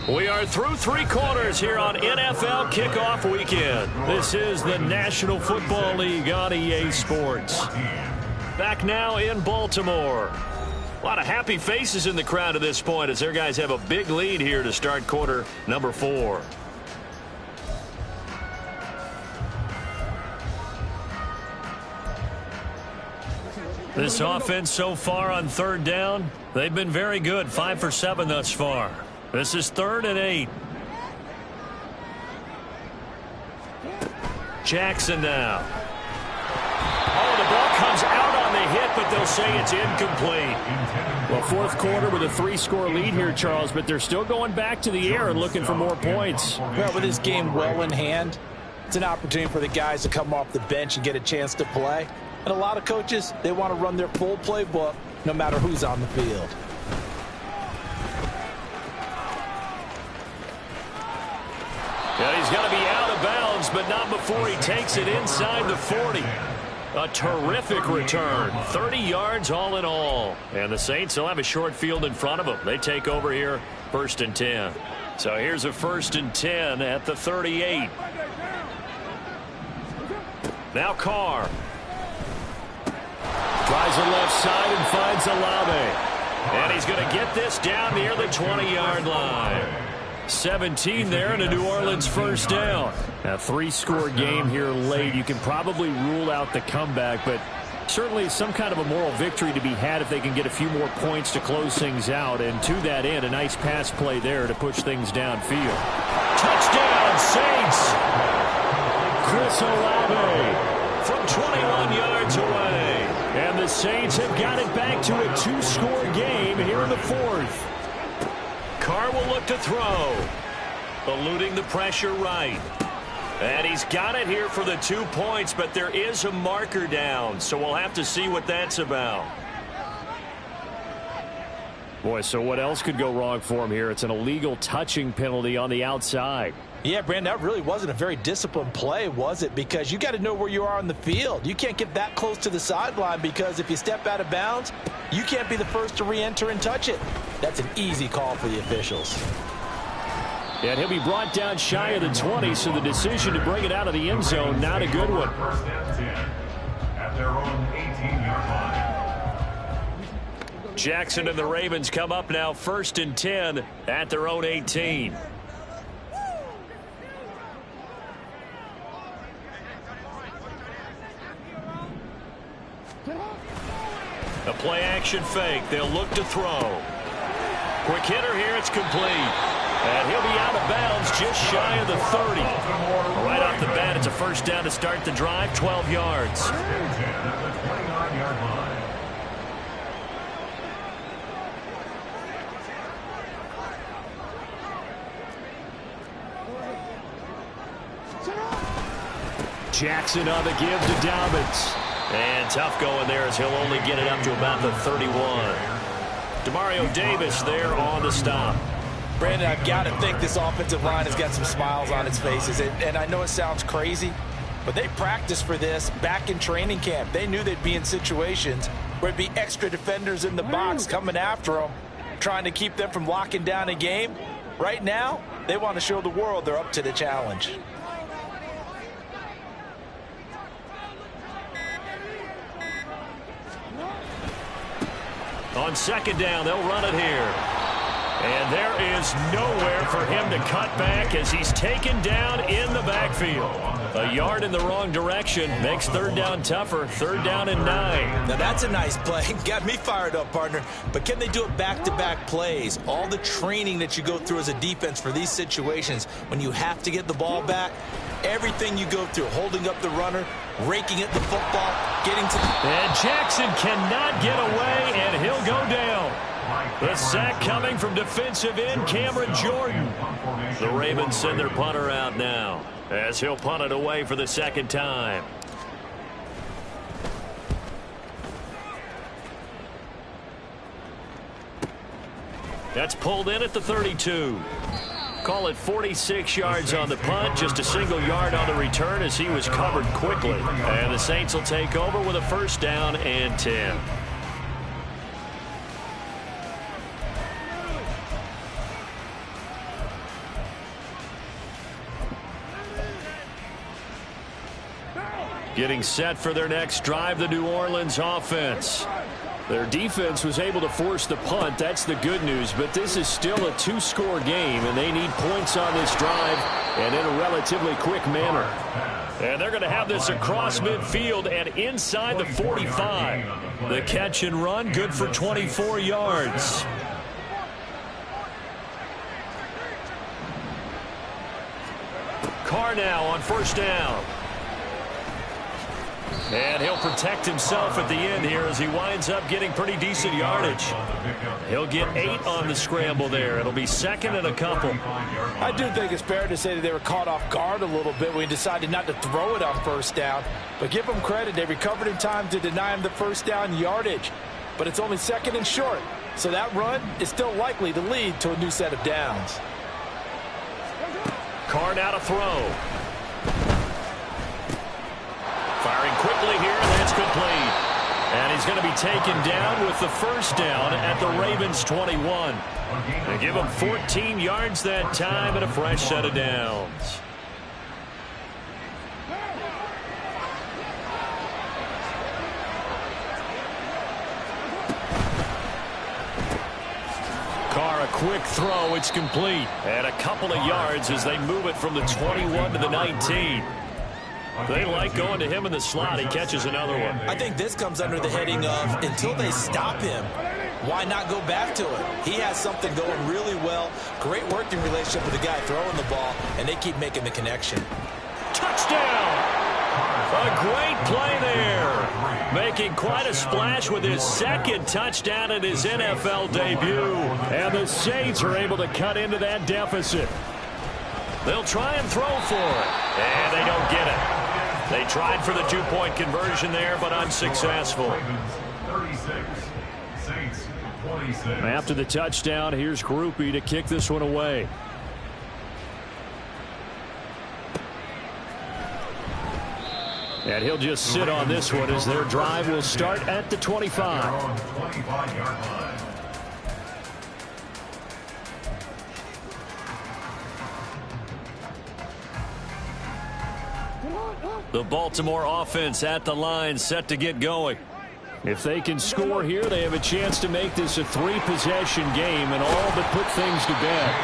8. We are through 3 quarters here on NFL Kickoff Weekend. This is the National Football League on EA Sports. Back now in Baltimore. A lot of happy faces in the crowd at this point as their guys have a big lead here to start quarter number 4. This offense so far on 3rd down, they've been very good. 5 for 7 thus far. This is 3rd and 8. Jackson now. Oh, the ball comes out on the hit, but they'll say it's incomplete. Well, 4th quarter with a 3-score lead here, Charles, but they're still going back to the air and looking for more points. Well, with this game well in hand, it's an opportunity for the guys to come off the bench and get a chance to play. And a lot of coaches, they want to run their full playbook no matter who's on the field. Yeah, he's going to be out of bounds, but not before he takes it inside the 40. A terrific return. 30 yards all in all. And the Saints will have a short field in front of them. They take over here 1st and 10. So here's a 1st and 10 at the 38. Now Carr. Tries the left side and finds Olave. And he's going to get this down near the 20-yard line. 17 there and a New Orleans first down. A 3-score game here late. You can probably rule out the comeback, but certainly some kind of a moral victory to be had if they can get a few more points to close things out. And to that end, a nice pass play there to push things downfield. Touchdown, Saints! Chris Olave from 21 yards away. And the Saints have got it back to a 2-score game here in the 4th. Carr will look to throw. Eluding the pressure right. And he's got it here for the 2 points, but there is a marker down, so we'll have to see what that's about. Boy, so what else could go wrong for him here? It's an illegal touching penalty on the outside. Yeah, Brandon, that really wasn't a very disciplined play, was it? Because you got to know where you are on the field. You can't get that close to the sideline because if you step out of bounds, you can't be the first to re-enter and touch it. That's an easy call for the officials. And he'll be brought down shy of the 20, so the decision to bring it out of the end zone, not a good one. First and 10 at their own 18-yard line. Jackson and the Ravens come up now 1st and 10 at their own 18. A play-action fake. They'll look to throw. Quick hitter here. It's complete. And he'll be out of bounds just shy of the 30. Right off the bat, it's a first down to start the drive, 12 yards. First and 10 at the 29-yard line. Jackson on the give to Dobbins. And tough going there as he'll only get it up to about the 31. Demario Davis there on the stop. Brandon, I've got to think this offensive line has got some smiles on its faces. And I know it sounds crazy, but they practiced for this back in training camp. They knew they'd be in situations where it'd be extra defenders in the box coming after them, trying to keep them from locking down a game. Right now, they want to show the world they're up to the challenge. On second down, they'll run it here. And there is nowhere for him to cut back as he's taken down in the backfield. A yard in the wrong direction makes third down tougher. Third down and 9. Now that's a nice play. Got me fired up, partner. But can they do it back-to-back plays? All the training that you go through as a defense for these situations, when you have to get the ball back, everything you go through, holding up the runner, raking at the football, getting to the... And Jackson cannot get away, and he'll go down. The sack coming from defensive end Cameron Jordan. The Ravens send their punter out now as he'll punt it away for the second time. That's pulled in at the 32. Call it 46 yards on the punt, just a single yard on the return as he was covered quickly. And the Saints will take over with a first down and 10. Getting set for their next drive, the New Orleans offense. Their defense was able to force the punt. That's the good news. But this is still a two-score game, and they need points on this drive and in a relatively quick manner. And they're going to have this across midfield and inside the 45. The catch and run, good for 24 yards. Carr now on first down. And he'll protect himself at the end here as he winds up getting pretty decent yardage. He'll get 8 on the scramble there. It'll be second and a couple. I do think it's fair to say that they were caught off guard a little bit when he decided not to throw it on first down. But give them credit. They recovered in time to deny him the first down yardage. But it's only second and short. So that run is still likely to lead to a new set of downs. Carr now to throw. Firing quickly here, and that's complete. And he's going to be taken down with the first down at the Ravens' 21. They give him 14 yards that time and a fresh set of downs. Carr, a quick throw. It's complete. And a couple of yards as they move it from the 21 to the 19. They like going to him in the slot. He catches another one. I think this comes under the heading of until they stop him, why not go back to it? He has something going really well. Great working relationship with the guy throwing the ball, and they keep making the connection. Touchdown! A great play there. Making quite a splash with his second touchdown in his NFL debut. And the Saints are able to cut into that deficit. They'll try and throw for it. And they don't get it. They tried for the two-point conversion there, but unsuccessful. After the touchdown, here's Grupe to kick this one away. And he'll just sit on this one as their drive will start at the 25. The Baltimore offense at the line, set to get going. If they can score here, they have a chance to make this a 3-possession game and all but put things to bed.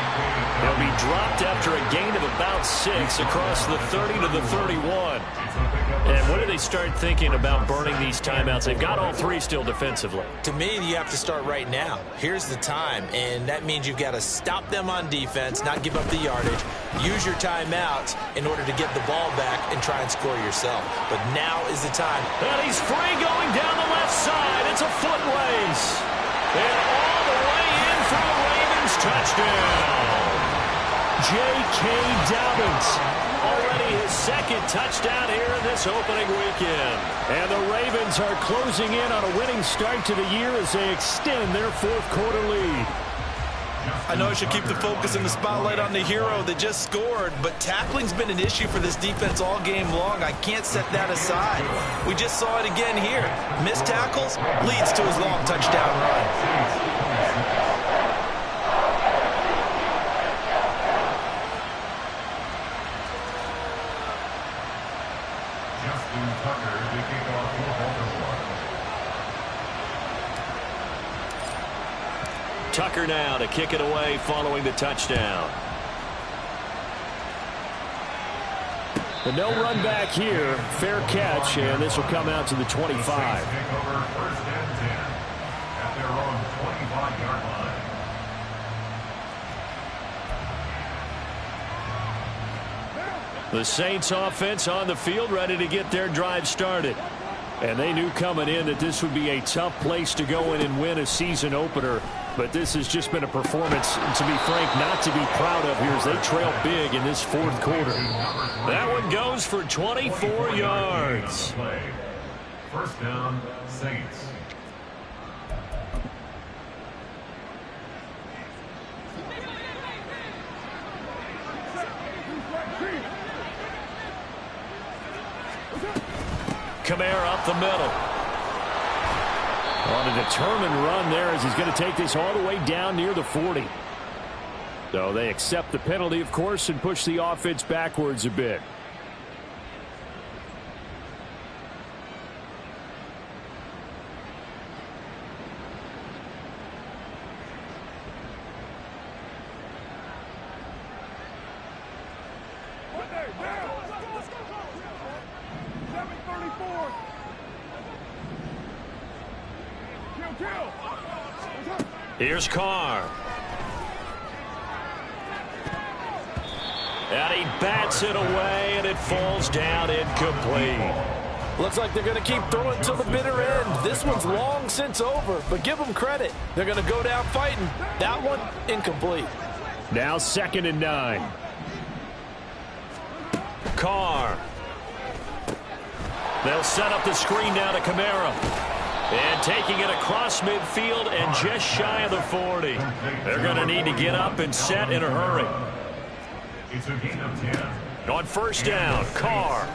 They'll be dropped after a gain of about 6 across the 30 to the 31. And when do they start thinking about burning these timeouts? They've got all 3 still defensively. To me, you have to start right now. Here's the time, and that means you've got to stop them on defense, not give up the yardage, use your timeouts in order to get the ball back and try and score yourself. But now is the time. And he's free going down the left side. It's a foot race. And all the way in for a Ravens touchdown. J.K. Dobbins. Already his second touchdown here in this opening weekend. And the Ravens are closing in on a winning start to the year as they extend their 4th quarter lead. I know I should keep the focus and the spotlight on the hero that just scored, but tackling's been an issue for this defense all game long. I can't set that aside. We just saw it again here. Missed tackles leads to his long touchdown run. Tucker now to kick it away following the touchdown. The no run back here. Fair catch, and this will come out to the 25. Take over 1st and 10 at their own 25-yard line. The Saints offense on the field, ready to get their drive started. And they knew coming in that this would be a tough place to go in and win a season opener. But this has just been a performance, to be frank, not to be proud of here as they trail big in this 4th quarter. That one goes for 24 yards. 1st down, Saints. Kamara up the middle. On a determined run there as he's going to take this all the way down near the 40. So they accept the penalty, of course, and push the offense backwards a bit. Here's Carr. And he bats it away, and it falls down incomplete. Looks like they're going to keep throwing to the bitter end. This one's long since over, but give them credit. They're going to go down fighting. That one, incomplete. Now 2nd and 9. Carr. They'll set up the screen now to Kamara. And taking it across midfield and just shy of the 40. They're going to need to get up and set in a hurry. It's a gain of 10. On 1st down, Carr.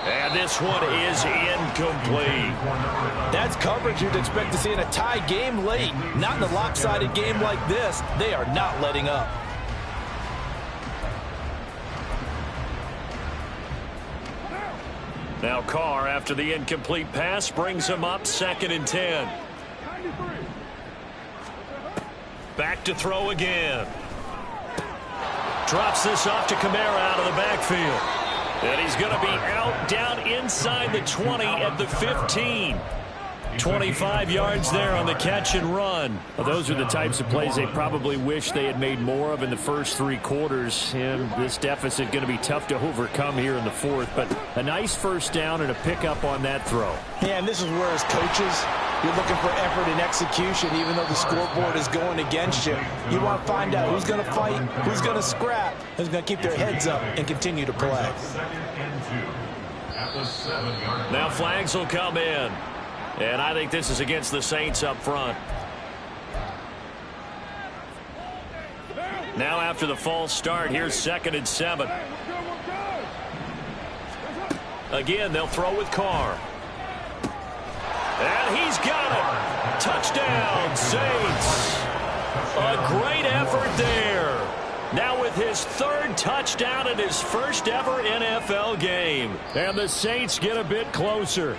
And this one is incomplete. That's coverage you'd expect to see in a tie game late. Not in a lopsided game like this. They are not letting up. Now Carr, after the incomplete pass, brings him up 2nd and 10. Back to throw again. Drops this off to Kamara out of the backfield. And he's going to be out down inside the 20 at the 15. 25 yards there on the catch and run. Well, those are the types of plays they probably wish they had made more of in the first 3 quarters. And this deficit going to be tough to overcome here in the 4th. But a nice 1st down and a pickup on that throw. Yeah, and this is where as coaches, you're looking for effort and execution, even though the scoreboard is going against you. You want to find out who's going to fight, who's going to scrap, who's going to keep their heads up and continue to play. 2nd and 2 at the 7-yard line. Now flags will come in. And I think this is against the Saints up front. Now after the false start, here's 2nd and 7. Again, they'll throw with Carr. And he's got it. Touchdown, Saints. A great effort there. now with his 3rd touchdown in his first ever NFL game. And the Saints get a bit closer.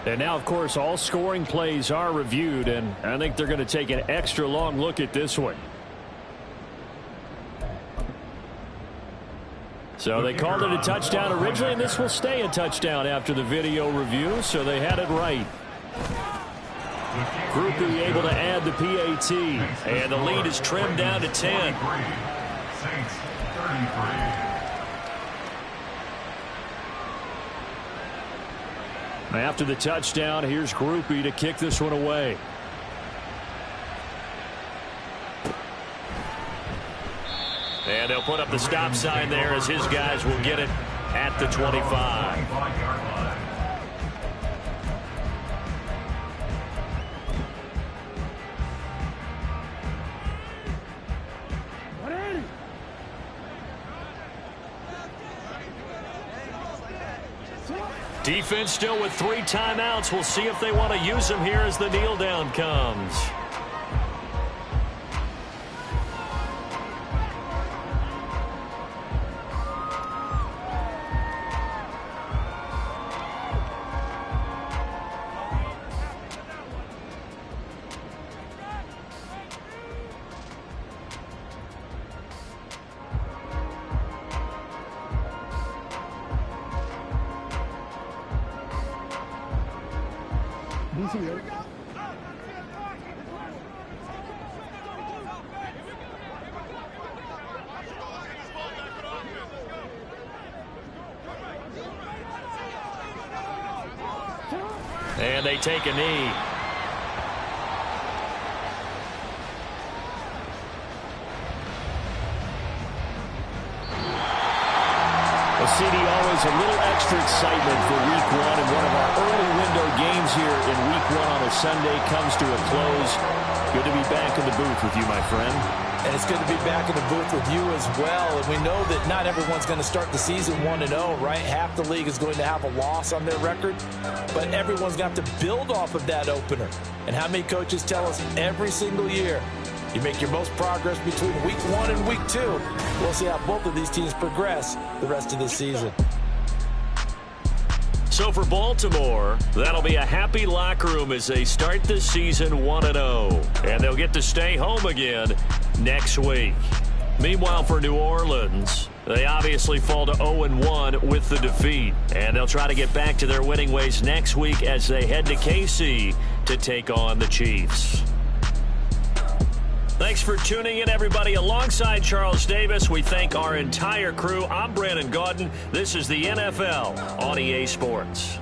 And now, of course, all scoring plays are reviewed, and I think they're going to take an extra long look at this one. So they called it a touchdown originally, and this will stay a touchdown after the video review, so they had it right. Grupe able to add the PAT, and the lead is trimmed down to 10. Saints 33. After the touchdown, here's Grupe to kick this one away. And they'll put up the stop sign there as his guys will get it at the 25. Defense still with 3 timeouts. We'll see if they want to use them here as the kneel down comes. And they take a knee. Well, CD, always a little extra excitement for Week 1, and one of our early window games here in Week 1 on a Sunday comes to a close. Good to be back in the booth with you, my friend. And it's good to be back in the booth with you as well. And we know that not everyone's going to start the season 1-0, right? Half the league is going to have a loss on their record. But everyone's got to build off of that opener. And how many coaches tell us every single year, you make your most progress between Week 1 and Week 2. We'll see how both of these teams progress the rest of this season. So for Baltimore, that'll be a happy locker room as they start the season 1-0. And they'll get to stay home again next week. Meanwhile, for New Orleans, they obviously fall to 0-1 with the defeat. And they'll try to get back to their winning ways next week as they head to KC to take on the Chiefs. Thanks for tuning in, everybody. Alongside Charles Davis, we thank our entire crew. I'm Brandon Gaudin. This is the NFL on EA Sports.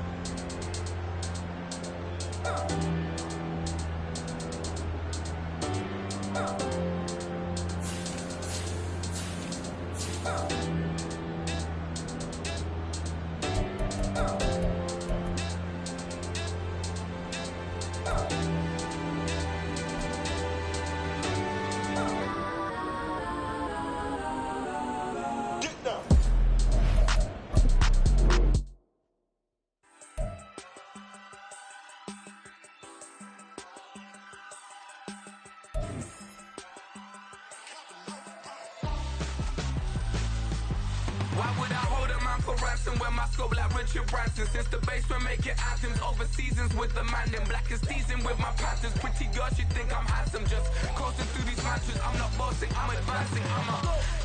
Why would I hold a man for ransom when my scope like Richard Branson? Since the basement making anthems over seasons with the man, then black is seasoned with my panthers. Pretty girl, she think I'm handsome, just coasting through these mantras. I'm not bossing, I'm advancing,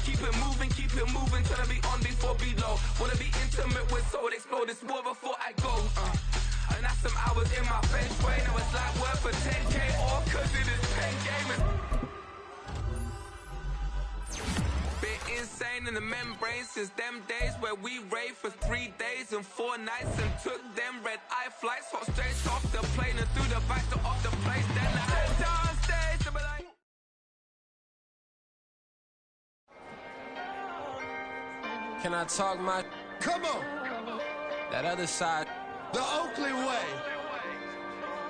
keep it moving, trying to be on before below. Wanna be intimate with soul, explode this war before I go. And that's some hours in my bench way. Now it's like work for 10K, all cause it is 10 gaming. Insane in the membrane since them days where we raved for 3 days and 4 nights and took them red eye flights, hot straight off the plane and through the back door of the place. Then I head downstairs to be like, can I talk my? Come on, That other side. the Oakley way.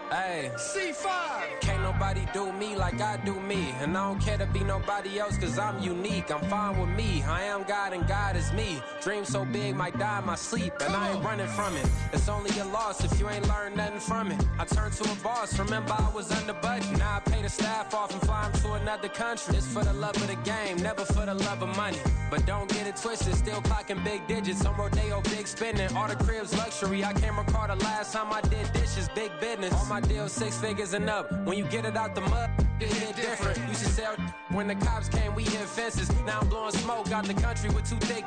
Hey, C5. can't nobody do me like I do me. And I don't care to be nobody else cause I'm unique. I'm fine with me. I am God and God is me. Dream so big, might die in my sleep, and I ain't running from it. It's only a loss if you ain't learned nothing from it. I turned to a boss, remember I was under budget. Now I pay the staff off and fly them to another country. It's for the love of the game, never for the love of money. But don't get it twisted, still clocking big digits. On Rodeo, big spending, all the cribs luxury. I can't recall the last time I did dishes, big business. All my deals 6 figures and up. When you get it out the mud, it hit different. Used to sell when the cops came, we hit fences. Now I'm blowing smoke out the country with too thick.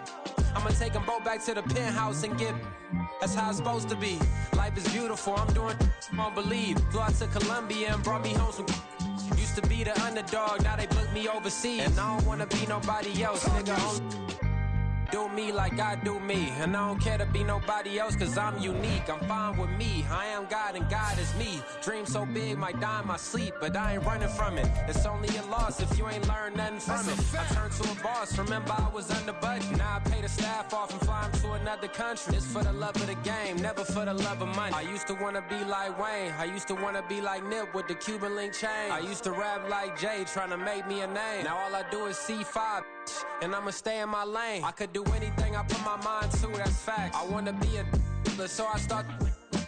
I'ma take them both back to the penthouse and get. That's how it's supposed to be. Life is beautiful, I'm doing won't believe. Flew out to Colombia and brought me home some. Used to be the underdog, now they book me overseas. And I don't wanna be nobody else, nigga. Do me like I do me. And I don't care to be nobody else, cause I'm unique. I'm fine with me, I am God and God is me. Dream so big, might die in my sleep, but I ain't running from it. It's only a loss if you ain't learned nothing from it. I turned to a boss, remember I was under budget. Now I pay the staff off and fly them to another country. It's for the love of the game, never for the love of money. I used to wanna be like Wayne, I used to wanna be like Nip with the Cuban link chain. I used to rap like Jay, trying to make me a name. Now all I do is C5, and I'ma stay in my lane. I could do anything I put my mind to, that's fact. I wanna be a so I start.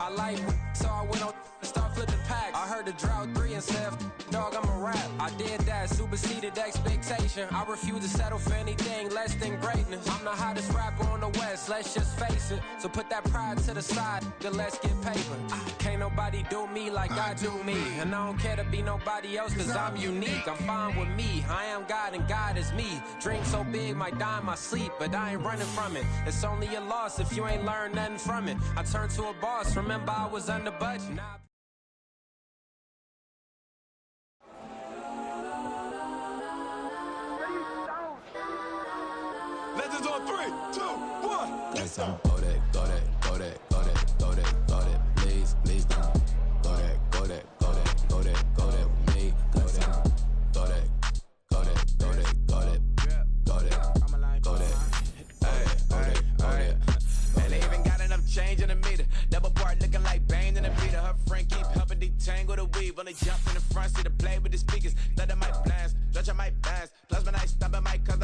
I like so I went on and start flipping packs. I heard the drought 3 and said, dog, I'm a rap. I did that, superseded expectation. I refuse to settle for anything less than greatness. I'm the hottest rapper on the West, let's just face it. So put that pride to the side, then let's get paper. Can't nobody do me like I do me. And I don't care to be nobody else, cause I'm unique. I'm fine with me, I am God and God is me. Dream so big, might die in my sleep, but I ain't running from it. It's only a loss if you ain't learned nothing from it. I turned to a boss, remember I was under budget. Now Legends on 3, 2, 1. Yes, I'm go that, go that, go that, go that, go that, go that. Please, please don't. Go that, go that, go that, go that, go that with me. Go that, go that, go that, go that, go that, go that, go that. Hey, hey, hey. Man, they even got enough change in the meter. Double part looking like Bane in the beater. Her friend keep helping detangle the weave. Only jump in the front seat to play with the speakers. Let them might blast, judge I might blast. Plus when I stop, I might cause